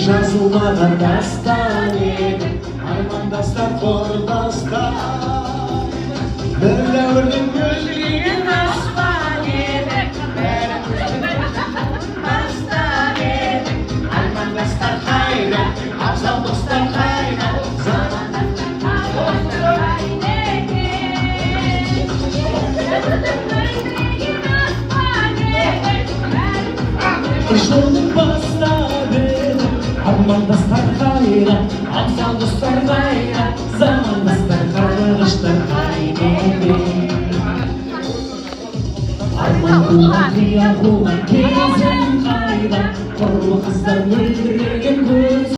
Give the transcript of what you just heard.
жазылмаған дастан еді, армандастар құрдастар. Бір дәуірдің көздеген аспан еді, бәріміздің бастан еді. Армандастар қайда, абзал достар қайда, жолын бастады, армандастар қайда, абзал достар қайда, замандастар қарғыштар қайда. Арман қуған, қия қуған кезің қайда, құрлы қыздар мөлдіреген көз